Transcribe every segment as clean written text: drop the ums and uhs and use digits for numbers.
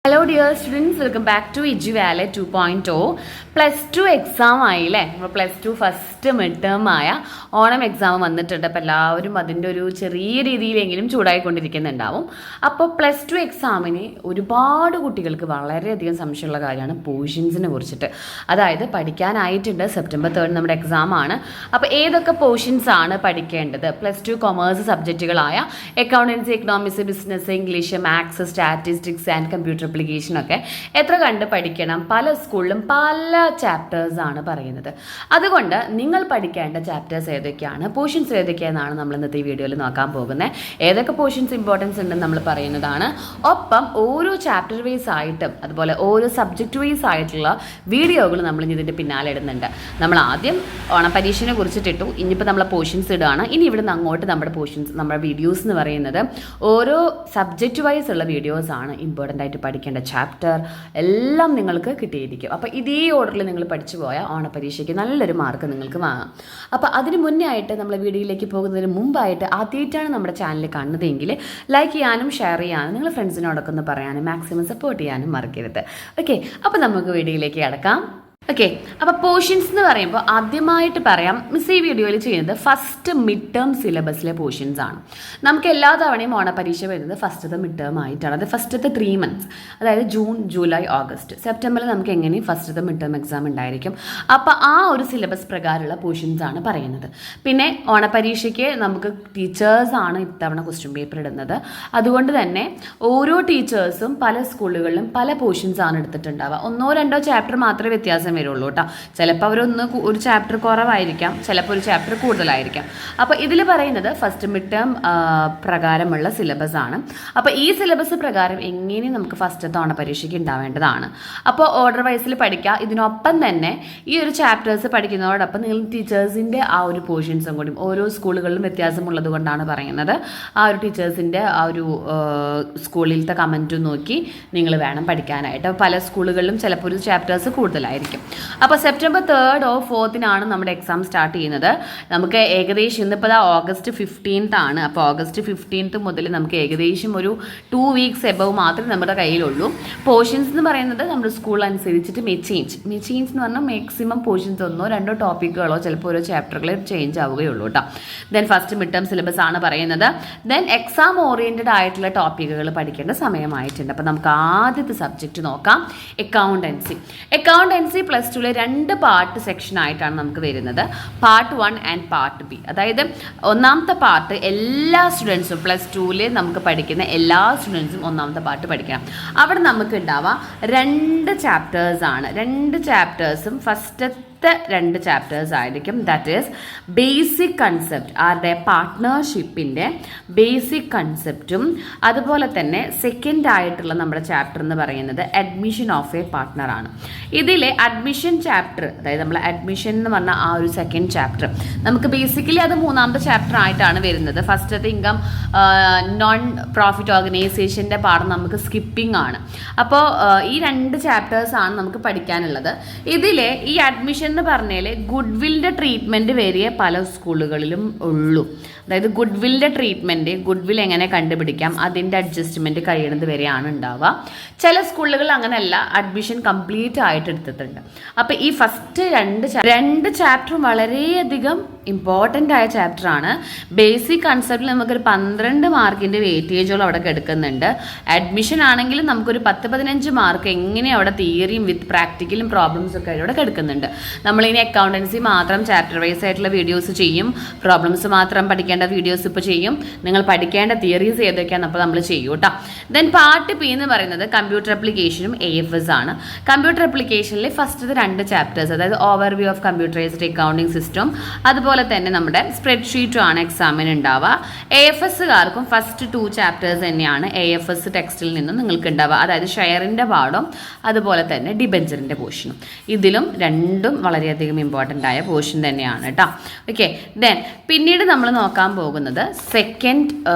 Hello dear students, welcome back to ഇജി വാലെ 2.0. +2 exam ആയില്ലേ. നമ്മൾ +2 ഫസ്റ്റ് മിഡ് ടേം ആയ ഓണം എക്സാം വന്നിട്ടുണ്ട്. അപ്പോൾ എല്ലാവരും അതിൻ്റെ ഒരു ചെറിയ രീതിയിലെങ്കിലും ചൂടായിക്കൊണ്ടിരിക്കുന്നുണ്ടാവും. അപ്പോൾ +2 എക്സാമിന് ഒരുപാട് കുട്ടികൾക്ക് വളരെയധികം സംശയമുള്ള കാര്യമാണ് പോർഷൻസിനെ കുറിച്ചിട്ട്. അതായത് പഠിക്കാനായിട്ടുണ്ട്, സെപ്റ്റംബർ 3 നമ്മുടെ എക്സാം ആണ്. അപ്പോൾ ഏതൊക്കെ പോർഷൻസ് ആണ് പഠിക്കേണ്ടത്? +2 കൊമേഴ്സ് സബ്ജക്റ്റുകളായ accountancy, economics, business, English, maths, statistics and computer ആപ്ലിക്കേഷനൊക്കെ എത്ര കണ്ട് പഠിക്കണം? പല സ്കൂളിലും പല ചാപ്റ്റേഴ്സ് ആണ് പറയുന്നത്. അതുകൊണ്ട് നിങ്ങൾ പഠിക്കേണ്ട ചാപ്റ്റേഴ്സ് ഏതൊക്കെയാണ്, പോർഷൻസ് ഏതൊക്കെയാണെന്നാണ് നമ്മൾ ഇന്നത്തെ ഈ വീഡിയോയിൽ നോക്കാൻ പോകുന്നത്. ഏതൊക്കെ പോർഷൻസ് ഇമ്പോർട്ടൻസ് ഉണ്ടെന്ന് നമ്മൾ പറയുന്നതാണ്. ഒപ്പം ഓരോ ചാപ്റ്റർ വൈസ് ആയിട്ടും അതുപോലെ ഓരോ സബ്ജക്റ്റ് വൈസ് ആയിട്ടുള്ള വീഡിയോകൾ നമ്മൾ ഇതിൻ്റെ പിന്നാലെ ഇടുന്നുണ്ട്. നമ്മൾ ആദ്യം ഓണപരീക്ഷയെ കുറിച്ചിട്ടിട്ടു, ഇനിയിപ്പോൾ നമ്മൾ പോർഷൻസ് ഇടുകയാണ്. ഇനി ഇവിടെ നിന്ന് അങ്ങോട്ട് നമ്മുടെ പോർഷൻസ്, നമ്മുടെ വീഡിയോസ് എന്ന് പറയുന്നത് ഓരോ സബ്ജക്റ്റ് വൈസ് ഉള്ള വീഡിയോസ് ആണ്. ഇമ്പോർട്ടൻ്റ് ആയിട്ട് പഠിക്കേണ്ട ചാപ്റ്റർ എല്ലാം നിങ്ങൾക്ക് കിട്ടിയിരിക്കും. അപ്പോൾ ഇതേ ഓർഡറിൽ നിങ്ങൾ പഠിച്ചു പോയാൽ ഓണപരീക്ഷയ്ക്ക് നല്ലൊരു മാർക്ക് നിങ്ങൾക്ക് വാങ്ങാം. അപ്പോൾ അതിന് മുന്നേ ആയിട്ട് നമ്മൾ വീഡിയോയിലേക്ക് പോകുന്നതിന് മുമ്പായിട്ട് ആദ്യമായിട്ടാണ് നമ്മുടെ ചാനൽ കാണുന്നതെങ്കിൽ ലൈക്ക് ചെയ്യാനും ഷെയർ ചെയ്യാനും നിങ്ങൾ ഫ്രണ്ട്സിനോടൊക്കെ ഒന്ന് പറയാനും മാക്സിമം സപ്പോർട്ട് ചെയ്യാനും മറക്കരുത്. ഓക്കെ, അപ്പോൾ നമുക്ക് വീഡിയോയിലേക്ക് കിടക്കാം. ഓക്കെ, അപ്പോൾ പോർഷൻസ് എന്ന് പറയുമ്പോൾ ആദ്യമായിട്ട് പറയാം, മിസ് ഈ വീഡിയോയിൽ ചെയ്യുന്നത് ഫസ്റ്റ് മിഡ് ടേം സിലബസിലെ പോർഷൻസ് ആണ്. നമുക്ക് എല്ലാ തവണയും ഓണപരീക്ഷ വരുന്നത് ഫസ്റ്റത്തെ മിഡ് ടേം ആയിട്ടാണ്. അത് ഫസ്റ്റത്തെ 3 months, അതായത് ജൂൺ, ജൂലൈ, ഓഗസ്റ്റ്, സെപ്റ്റംബറിൽ നമുക്ക് എങ്ങനെയും ഫസ്റ്റത്തെ മിഡ് ടേം എക്സാം ഉണ്ടായിരിക്കും. അപ്പോൾ ആ ഒരു സിലബസ് പ്രകാരമുള്ള പോർഷൻസ് ആണ് പറയുന്നത്. പിന്നെ ഓണപരീക്ഷയ്ക്ക് നമുക്ക് ടീച്ചേഴ്സാണ് ഇത്തവണ ക്വസ്റ്റ്യൻ പേപ്പർ ഇടുന്നത്. അതുകൊണ്ട് തന്നെ ഓരോ ടീച്ചേഴ്സും പല സ്കൂളുകളിലും പല പോർഷൻസ് ആണ് എടുത്തിട്ടുണ്ടാവുക. 1-2 ചാപ്റ്റർ മാത്രമേ വ്യത്യാസം വരുള്ളൂ കേട്ടോ. ചിലപ്പോൾ ഒരു ചാപ്റ്റർ കുറവായിരിക്കാം, ചിലപ്പോൾ ഒരു ചാപ്റ്റർ കൂടുതലായിരിക്കാം. അപ്പോൾ ഇതിൽ പറയുന്നത് ഫസ്റ്റ് മിഡ് ടേം പ്രകാരമുള്ള സിലബസ് ആണ്. അപ്പോൾ ഈ സിലബസ് പ്രകാരം എങ്ങനെ നമുക്ക് ഫസ്റ്റത്തെ ഓണപരീക്ഷയ്ക്ക് ഉണ്ടാവേണ്ടതാണ്. അപ്പോൾ ഓർഡർ വൈസിൽ പഠിക്കുക. ഇതിനൊപ്പം തന്നെ ഈ ഒരു ചാപ്റ്റേഴ്സ് പഠിക്കുന്നതോടൊപ്പം നിങ്ങൾ ടീച്ചേഴ്സിൻ്റെ ആ ഒരു പോർഷൻസും കൂടി ഓരോ സ്കൂളുകളിലും വ്യത്യാസമുള്ളത് കൊണ്ടാണ് പറയുന്നത്. ആ ഒരു ടീച്ചേഴ്സിൻ്റെ ആ ഒരു സ്കൂളിലത്തെ കമൻറ്റും നോക്കി നിങ്ങൾ വേണം പഠിക്കാനായിട്ട്. പല സ്കൂളുകളിലും ചിലപ്പോൾ ഒരു ചാപ്റ്റേഴ്സ് കൂടുതലായിരിക്കും. അപ്പോൾ സെപ്റ്റംബർ 3 or 4 നമ്മുടെ എക്സാം സ്റ്റാർട്ട് ചെയ്യുന്നത്. നമുക്ക് ഏകദേശം ഇന്നിപ്പോൾ ഓഗസ്റ്റ് 15th ആണ്. അപ്പോൾ ഓഗസ്റ്റ് 15th മുതൽ നമുക്ക് ഏകദേശം ഒരു 2 weeks എബവ് മാത്രമേ നമ്മുടെ കയ്യിലുള്ളൂ. പോർഷൻസ് എന്ന് പറയുന്നത് നമ്മുടെ സ്കൂൾ അനുസരിച്ചിട്ട് മേ ചേഞ്ച് എന്ന് പറഞ്ഞാൽ മാക്സിമം പോർഷൻസ് 1-2 ടോപ്പിക്കുകളോ ചിലപ്പോൾ ഓരോ ചാപ്റ്ററുകൾ ചേഞ്ച് ആവുകയുള്ളൂ കേട്ടോ. Then first mid term syllabus ആണ് പറയുന്നത്. ദെൻ എക്സാം ഓറിയൻറ്റഡ് ആയിട്ടുള്ള ടോപ്പിക്കുകൾ പഠിക്കേണ്ട സമയമായിട്ടുണ്ട്. അപ്പോൾ നമുക്ക് ആദ്യത്തെ സബ്ജക്റ്റ് നോക്കാം, അക്കൗണ്ടൻസി. +2 2 പാർട്ട് സെക്ഷൻ ആയിട്ടാണ് നമുക്ക് വരുന്നത്, പാർട്ട് 1 ആൻഡ് പാർട്ട് B. അതായത് ഒന്നാമത്തെ പാർട്ട് എല്ലാ സ്റ്റുഡൻസും +2 നമുക്ക് പഠിക്കുന്ന എല്ലാ സ്റ്റുഡൻസും ഒന്നാമത്തെ പാർട്ട് പഠിക്കണം. അവിടെ നമുക്ക് ഉണ്ടാവുക 2 ചാപ്റ്റേഴ്സ് ആണ്. 2 ചാപ്റ്റേഴ്സും ഫസ്റ്റത്തെ 2 ചാപ്റ്റേഴ്സ് ആയിരിക്കും. ദാറ്റ് ഈസ് ബേസിക് കൺസെപ്റ്റ്, ആരുടെ പാർട്ട്ണർഷിപ്പിൻ്റെ ബേസിക് കൺസെപ്റ്റും അതുപോലെ തന്നെ സെക്കൻഡ് ആയിട്ടുള്ള നമ്മുടെ ചാപ്റ്റർ എന്ന് പറയുന്നത് അഡ്മിഷൻ ഓഫ് എ പാർട്ട്ണർ ആണ്. ഇതിലെ അഡ്മിഷൻ ചാപ്റ്റർ, അതായത് നമ്മൾ അഡ്മിഷൻ എന്ന് പറഞ്ഞ ആ ഒരു സെക്കൻഡ് ചാപ്റ്റർ നമുക്ക് ബേസിക്കലി അത് 3ാമത്തെ ചാപ്റ്റർ ആയിട്ടാണ് വരുന്നത്. ഫസ്റ്റത്തെ ഇൻകം നോൺ പ്രോഫിറ്റ് ഓർഗനൈസേഷൻ്റെ പാഠം നമുക്ക് സ്കിപ്പിംഗ് ആണ്. അപ്പോൾ ഈ 2 ചാപ്റ്റേഴ്സ് ആണ് നമുക്ക് പഠിക്കാനുള്ളത്. ഇതിലെ ഈ അഡ്മിഷൻ എന്ന് പറഞ്ഞാൽ ഗുഡ്വില്ലിൻ്റെ ട്രീറ്റ്മെൻറ്റ് വരെ പല സ്കൂളുകളിലും ഉള്ളൂ. അതായത് ഗുഡ്വില്ലിൻ്റെ ട്രീറ്റ്മെൻറ്റ്, ഗുഡ്വിൽ എങ്ങനെ കണ്ടുപിടിക്കാം, അതിൻ്റെ അഡ്ജസ്റ്റ്മെൻറ്റ് കഴിയുന്നത് വരെയാണ് ഉണ്ടാവുക. ചില സ്കൂളുകൾ അങ്ങനെയല്ല, അഡ്മിഷൻ കംപ്ലീറ്റ് ആയിട്ട് എടുത്തിട്ടുണ്ട്. അപ്പോൾ ഈ ഫസ്റ്റ് 2 ചാപ്റ്ററും വളരെയധികം ഇമ്പോർട്ടൻ്റ് ആയ ചാപ്റ്ററാണ്. ബേസിക് കൺസെപ്റ്റിൽ നമുക്കൊരു 12 മാർക്കിൻ്റെ വെയിറ്റേജോളം അവിടെ എടുക്കുന്നുണ്ട്. അഡ്മിഷൻ ആണെങ്കിലും നമുക്കൊരു 10-15 മാർക്ക് എങ്ങനെ അവിടെ തിയറിയും വിത്ത് പ്രാക്ടിക്കലും പ്രോബ്ലംസ് ഒക്കെ അവിടെ എടുക്കുന്നുണ്ട്. നമ്മളിനി അക്കൗണ്ടൻസി മാത്രം ചാപ്റ്റർ വൈസ് ആയിട്ടുള്ള വീഡിയോസ് ചെയ്യും, പ്രോബ്ലംസ് മാത്രം പഠിക്കേണ്ട വീഡിയോസ് ഇപ്പോൾ ചെയ്യും. നിങ്ങൾ പഠിക്കേണ്ട തിയറീസ് ഏതൊക്കെയാണ് അപ്പോൾ നമ്മൾ ചെയ്യും കേട്ടോ. ദെൻ പാർട്ട് B എന്ന് പറയുന്നത് കമ്പ്യൂട്ടർ ആപ്ലിക്കേഷനും AFS ആണ്. കമ്പ്യൂട്ടർ ആപ്ലിക്കേഷനിൽ ഫസ്റ്റത്തെ 2 ചാപ്റ്റേഴ്സ്, അതായത് overview of computerised accounting system, അതുപോലെ തന്നെ നമ്മുടെ സ്പ്രെഡ്ഷീറ്റും ആണ് എക്സാമിന് ഉണ്ടാവുക. AFSകാർക്കും ഫസ്റ്റ് 2 ചാപ്റ്റേഴ്സ് തന്നെയാണ് AFS ടെക്സ്റ്റിൽ നിന്നും നിങ്ങൾക്ക് ഉണ്ടാവുക. അതായത് ഷെയറിൻ്റെ പാഠം അതുപോലെ തന്നെ ഡിബെഞ്ചറിൻ്റെ പോർഷനും. ഇതിലും 2ഉം വളരെയധികം ഇമ്പോർട്ടൻ്റ് ആയ പോർഷൻ തന്നെയാണ് കേട്ടോ. ഓക്കെ, ദെൻ പിന്നീട് നമ്മൾ നോക്കാൻ പോകുന്നത് സെക്കൻഡ്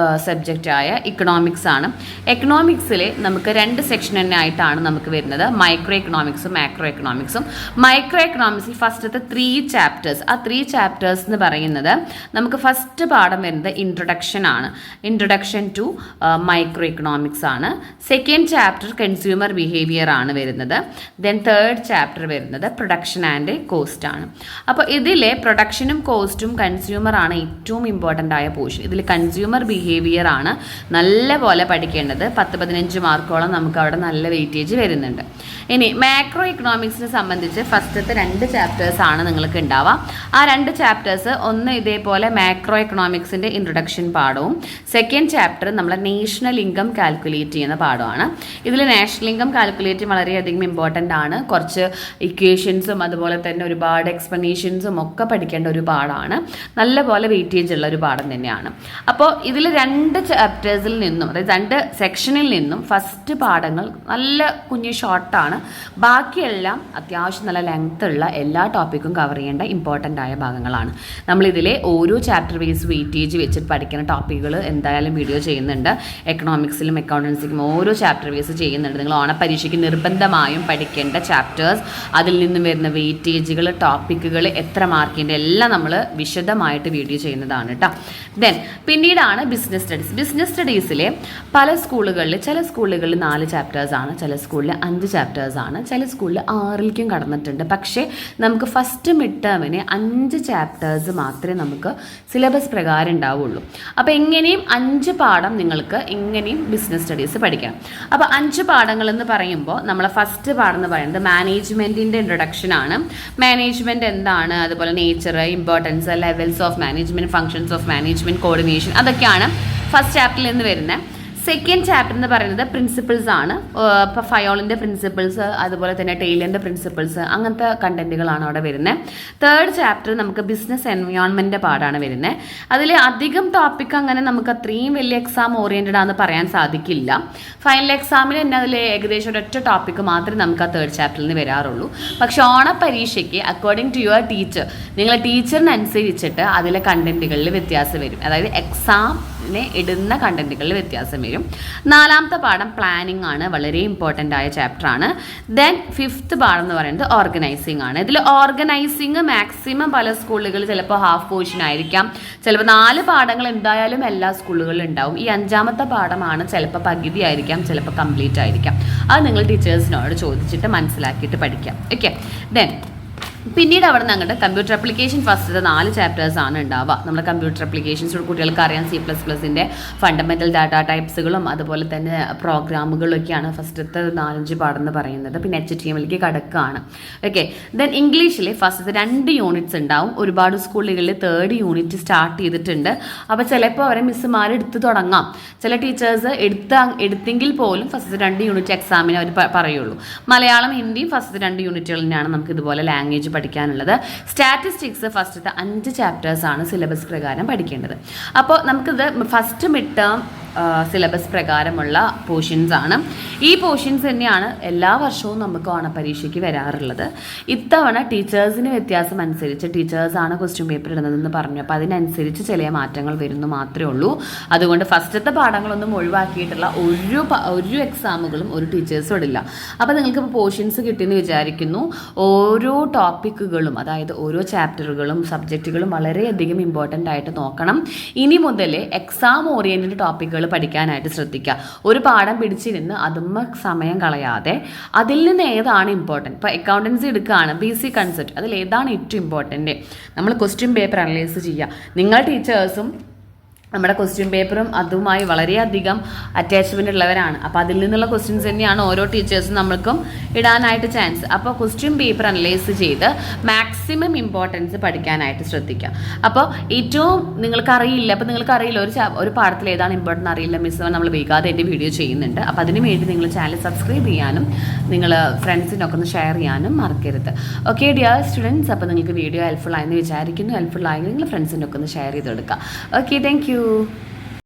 സബ്ജക്റ്റായ ഇക്കണോമിക്സ് ആണ്. എക്കണോമിക്സിൽ നമുക്ക് 2 സെക്ഷൻ തന്നെ ആയിട്ടാണ് നമുക്ക് വരുന്നത്, മൈക്രോ എക്കണോമിക്സും മാക്രോ എക്കണോമിക്സും. മൈക്രോ എക്കണോമിക്സിൽ ഫസ്റ്റത്തെ 3 ചാപ്റ്റേഴ്സ്, ആ 3 ചാപ്റ്റേഴ്സ് എന്ന് പറയുന്നത് നമുക്ക് ഫസ്റ്റ് പാഠം വരുന്നത് ഇൻട്രൊഡക്ഷൻ ആണ്, ഇൻട്രൊഡക്ഷൻ ടു മൈക്രോ എക്കണോമിക്സ് ആണ്. സെക്കൻഡ് ചാപ്റ്റർ കൺസ്യൂമർ ബിഹേവിയർ ആണ് വരുന്നത്. ദെൻ തേർഡ് ചാപ്റ്റർ വരുന്നത് പ്രൊഡക്ഷൻ ആൻഡ് കോസ്റ്റ് ആണ്. അപ്പോൾ ഇതിലെ പ്രൊഡക്ഷനും കോസ്റ്റും കൺസ്യൂമർ ആണ് ഏറ്റവും ഇമ്പോർട്ടൻ്റ് ആയ പോർഷൻ. ഇതിൽ കൺസ്യൂമർ ബിഹേവിയർ ആണ് നല്ല പോലെ പഠിക്കേണ്ടത്. 10-15 മാർക്കോളം നമുക്ക് അവിടെ നല്ല വെയിറ്റേജ് വരുന്നുണ്ട്. ഇനി മാക്രോ എക്കണോമിക്സിനെ സംബന്ധിച്ച് ഫസ്റ്റത്തെ 2 ചാപ്റ്റേഴ്സ് ആണ് നിങ്ങൾക്ക് ഉണ്ടാവുക. ആ 2 ചാപ്റ്റേഴ്സ് ഒന്ന് ഇതേപോലെ മാക്രോ എക്കണോമിക്സിൻ്റെ ഇൻട്രൊഡക്ഷൻ പാഠവും സെക്കൻഡ് ചാപ്റ്റർ നമ്മളെ നാഷണൽ ഇൻകം കാൽക്കുലേറ്റ് ചെയ്യുന്ന പാഠമാണ്. ഇതിൽ നാഷണൽ ഇൻകം കാൽക്കുലേറ്റ് വളരെയധികം ഇമ്പോർട്ടൻ്റ് ആണ്. കുറച്ച് ഇക്വേഷൻസും അതുപോലെ തന്നെ ഒരുപാട് എക്സ്പ്ലനേഷൻസും ഒക്കെ പഠിക്കേണ്ട ഒരു പാഠമാണ്. നല്ലപോലെ വെയിറ്റേജ് ഉള്ള ഒരു പാഠം തന്നെയാണ്. അപ്പോൾ ഇതിൽ 2 ചാപ്റ്റേഴ്സിൽ നിന്നും, അതായത് 2 സെക്ഷനിൽ നിന്നും ഫസ്റ്റ് പാഠങ്ങൾ നല്ല കുഞ്ഞു ഷോർട്ടാണ്. ബാക്കിയെല്ലാം അത്യാവശ്യം നല്ല ലെങ്ത് ഉള്ള എല്ലാ ടോപ്പിക്കും കവർ ചെയ്യേണ്ട ഇമ്പോർട്ടൻ്റ് ആയ ഭാഗങ്ങളാണ്. നമ്മളിതിലെ ഓരോ ചാപ്റ്റർ ബേസ് വെയിറ്റേജ് വെച്ചിട്ട് പഠിക്കുന്ന ടോപ്പിക്കുകൾ എന്തായാലും വീഡിയോ ചെയ്യുന്നുണ്ട്. എക്കണോമിക്സിലും അക്കൗണ്ടൻസിക്കും ഓരോ ചാപ്റ്റർ ബേസ് ചെയ്യുന്നുണ്ട്. നിങ്ങൾ ഓണപ്പരീക്ഷയ്ക്ക് നിർബന്ധമായും പഠിക്കേണ്ട ചാപ്റ്റേഴ്സ്, അതിൽ നിന്നും വരുന്ന വെയിറ്റേജുകൾ, ടോപ്പിക്കുകൾ, എത്ര മാർക്കിൻ്റെ എല്ലാം നമ്മൾ വിശദമായിട്ട് വീഡിയോ ചെയ്യുന്നതാണ് കേട്ടോ. ദെൻ പിന്നീടാണ് ബിസിനസ് സ്റ്റഡീസ്. ബിസിനസ് സ്റ്റഡീസിലെ പല സ്കൂളുകളിൽ, ചില സ്കൂളുകളിൽ 4 ചാപ്റ്റേഴ്സാണ്, ചില സ്കൂളിൽ 5 ചാപ്റ്റേഴ്സാണ്, ചില സ്കൂളിൽ 6ലേക്കും കടന്നിട്ടുണ്ട്. പക്ഷേ നമുക്ക് ഫസ്റ്റ് മിഡ് ടേമിന് 5 ചാപ്റ്റേഴ്സ് മാത്രമേ നമുക്ക് സിലബസ് പ്രകാരം ഉണ്ടാവുള്ളൂ. അപ്പോൾ എങ്ങനെയും 5 പാഠം നിങ്ങൾക്ക് എങ്ങനെയും ബിസിനസ് സ്റ്റഡീസ് പഠിക്കണം. അപ്പോൾ 5 പാഠങ്ങൾ എന്ന് പറയുമ്പോൾ നമ്മളെ ഫസ്റ്റ് പാഠം എന്ന് പറയുന്നത് മാനേജ്മെൻറ്റിൻ്റെ ഇൻട്രൊഡക്ഷൻ ആണ്. മാനേജ്മെൻറ്റ് എന്താണ്, അതുപോലെ nature, importance, levels of management, functions of management, coordination, അതൊക്കെയാണ് ഫസ്റ്റ് ചാപ്റ്ററിൽ നിന്ന് വരുന്നത്. സെക്കൻഡ് ചാപ്റ്റർ എന്ന് പറയുന്നത് പ്രിൻസിപ്പിൾസ് ആണ്. ഇപ്പോൾ ഫയോളിൻ്റെ പ്രിൻസിപ്പിൾസ്, അതുപോലെ തന്നെ ടെയ്ലറിൻ്റെ പ്രിൻസിപ്പിൾസ്, അങ്ങനത്തെ കണ്ടന്റുകളാണ് അവിടെ വരുന്നത്. തേർഡ് ചാപ്റ്റർ നമുക്ക് ബിസിനസ് എൻവയോൺമെൻറ്റ് പാഠമാണ് വരുന്നത്. അതിൽ അധികം ടോപ്പിക് അങ്ങനെ നമുക്ക് അത്രയും വലിയ എക്സാം ഓറിയൻറ്റഡ് ആണെന്ന് പറയാൻ സാധിക്കില്ല. ഫൈനൽ എക്സാമിന് തന്നെ അതിൽ ഏകദേശം ഒരൊറ്റ ടോപ്പിക്ക് മാത്രമേ നമുക്ക് ആ തേർഡ് ചാപ്റ്ററിൽ നിന്ന് വരാറുള്ളൂ. പക്ഷേ ഓണപ്പരീക്ഷയ്ക്ക് അക്കോർഡിംഗ് ടു യുവർ ടീച്ചർ, നിങ്ങളെ ടീച്ചറിനനുസരിച്ചിട്ട് അതിലെ കണ്ടന്റുകളിൽ വ്യത്യാസം വരും. അതായത് എക്സാമിനെ ഇടുന്ന കണ്ടന്റുകളിൽ വ്യത്യാസം വരും. 4ാമത്തെ പാഠം പ്ലാനിങ് ആണ്, വളരെ ഇമ്പോർട്ടൻ്റ് ആയ ചാപ്റ്റർ ആണ്. ദെൻ 5th പാഠം എന്ന് പറയുന്നത് ഓർഗനൈസിങ് ആണ്. ഇതിൽ ഓർഗനൈസിങ് മാക്സിമം പല സ്കൂളുകളിൽ ചിലപ്പോൾ ഹാഫ് പോർഷൻ ആയിരിക്കാം, ചിലപ്പോൾ 4 പാഠങ്ങൾ എന്തായാലും എല്ലാ സ്കൂളുകളിലും ഉണ്ടാവും. ഈ 5ാമത്തെ പാഠമാണ് ചിലപ്പോൾ പകുതി ആയിരിക്കാം, ചിലപ്പോൾ കംപ്ലീറ്റ് ആയിരിക്കാം. അത് നിങ്ങൾ ടീച്ചേഴ്സിനോട് ചോദിച്ചിട്ട് മനസ്സിലാക്കിയിട്ട് പഠിക്കാം. ഓക്കെ, ദെൻ പിന്നീട് അവിടെ നിന്ന് അങ്ങോട്ട് കമ്പ്യൂട്ടർ അപ്ലിക്കേഷൻ ഫസ്റ്റത്തെ 4 ചാപ്റ്റേഴ്സ് ആണ് ഉണ്ടാവുക. നമ്മുടെ കമ്പ്യൂട്ടർ അപ്ലിക്കേഷൻസ് കുട്ടികൾക്ക് അറിയാം. C++ൻ്റെ ഫണ്ടമെൻ്റൽ ഡാറ്റ ടൈപ്സുകളും അതുപോലെ തന്നെ പ്രോഗ്രാമുകളൊക്കെയാണ് ഫസ്റ്റത്തെ 4-5 പാഠം എന്ന് പറയുന്നത്. പിന്നെ HTMLക്ക് കടക്കുകയാണ്. ഓക്കെ, ദെൻ ഇംഗ്ലീഷിൽ ഫസ്റ്റത്തെ 2 യൂണിറ്റ്സ് ഉണ്ടാവും. ഒരുപാട് സ്കൂളുകളിൽ 3rd യൂണിറ്റ് സ്റ്റാർട്ട് ചെയ്തിട്ടുണ്ട്. അപ്പോൾ ചിലപ്പോൾ അവരെ മിസ്സുമാർ എടുത്തു തുടങ്ങാം. ചില ടീച്ചേഴ്സ് എടുത്തെങ്കിൽ പോലും ഫസ്റ്റത്തെ 2 യൂണിറ്റ് എക്സാമിന് അവർ പറയുള്ളൂ. മലയാളം, ഹിന്ദിയും ഫസ്റ്റത്തെ 2 യൂണിറ്റുകൾ തന്നെയാണ് നമുക്ക് ഇതുപോലെ ലാംഗ്വേജ് പഠിക്കാനുള്ളത്. സ്റ്റാറ്റിസ്റ്റിക്സ് ഫസ്റ്റത്തെ 5 ചാപ്റ്റേഴ്സ് ആണ് സിലബസ് പ്രകാരം പഠിക്കേണ്ടത്. അപ്പോൾ നമുക്കിത് ഫസ്റ്റ് മിഡ് ടേം സിലബസ് പ്രകാരമുള്ള പോർഷൻസ് ആണ്. ഈ പോർഷൻസ് തന്നെയാണ് എല്ലാ വർഷവും നമുക്ക് ഓണപ്പരീക്ഷയ്ക്ക് വരാറുള്ളത്. ഇത്തവണ ടീച്ചേഴ്സിന് വ്യത്യാസം അനുസരിച്ച് ടീച്ചേഴ്സാണ് ക്വസ്റ്റ്യൻ പേപ്പർ ഇടുന്നതെന്ന് പറഞ്ഞു. അപ്പോൾ അതിനനുസരിച്ച് ചില മാറ്റങ്ങൾ വരുന്നു മാത്രമേ ഉള്ളൂ. അതുകൊണ്ട് ഫസ്റ്റത്തെ പാഠങ്ങളൊന്നും ഒഴിവാക്കിയിട്ടുള്ള ഒരു എക്സാമുകളും ഒരു ടീച്ചേഴ്സും ഇടില്ല. അപ്പോൾ നിങ്ങൾക്ക് പോർഷൻസ് കിട്ടിയെന്ന് വിചാരിക്കുന്നു. ഓരോ ടോപ്പിക്കുകളും, അതായത് ഓരോ ചാപ്റ്ററുകളും സബ്ജക്റ്റുകളും വളരെയധികം ഇമ്പോർട്ടൻ്റ് ആയിട്ട് നോക്കണം. ഇനി മുതൽ എക്സാം ഓറിയൻറ്റഡ് ടോപ്പിക്കുകൾ പഠിക്കാനായിട്ട് ശ്രദ്ധിക്കുക. ഒരു പാഠം പിടിച്ചിരുന്ന് അതുമ്മ സമയം കളയാതെ അതിൽ നിന്ന് ഏതാണ് ഇമ്പോർട്ടൻറ്റ്. ഇപ്പോൾ അക്കൗണ്ടൻസി എടുക്കുകയാണ്, ബേസിക് കൺസെപ്റ്റ്, അതിൽ ഏതാണ് ഏറ്റവും ഇമ്പോർട്ടൻറ്റ് നമ്മൾ ക്വസ്റ്റ്യൻ പേപ്പർ അനലൈസ് ചെയ്യുക. നിങ്ങൾ ടീച്ചേഴ്സും നമ്മുടെ ക്വസ്റ്റ്യൻ പേപ്പറും അതുമായി വളരെയധികം അറ്റാച്ച്മെൻ്റ് ഉള്ളവരാണ്. അപ്പോൾ അതിൽ നിന്നുള്ള ക്വസ്റ്റ്യൻസ് തന്നെയാണ് ഓരോ ടീച്ചേഴ്സും നമ്മൾക്കും ഇടാനായിട്ട് ചാൻസ്. അപ്പോൾ ക്വസ്റ്റ്യൻ പേപ്പർ അനലൈസ് ചെയ്ത് മാക്സിമം ഇമ്പോർട്ടൻസ് പഠിക്കാനായിട്ട് ശ്രദ്ധിക്കുക. അപ്പോൾ ഏറ്റവും നിങ്ങൾക്കറിയില്ല, അപ്പോൾ നിങ്ങൾക്കറിയില്ല ഒരു പാഠത്തിൽ ഏതാണ് ഇമ്പോർട്ടൻ്റ് അറിയില്ല, മിസ് നമ്മൾ വൈകാതെ എൻ്റെ വീഡിയോ ചെയ്യുന്നുണ്ട്. അപ്പോൾ അതിന് വേണ്ടി നിങ്ങൾ ചാനൽ സബ്സ്ക്രൈബ് ചെയ്യാനും നിങ്ങൾ ഫ്രണ്ട്സിനൊക്കെ ഒന്ന് ഷെയർ ചെയ്യാനും മറക്കരുത്. ഓക്കെ ഡിയർ സ്റ്റുഡൻസ്, അപ്പോൾ നിങ്ങൾക്ക് വീഡിയോ ഹെൽപ്ഫുൾ ആയെന്ന് വിചാരിക്കുന്നു. ഹെൽപ്ഫുൾ ആയെങ്കിൽ നിങ്ങൾ ഫ്രണ്ട്സിനൊക്കെ ഒന്ന് ഷെയർ ചെയ്ത് കൊടുക്കുക. Okay, thank you.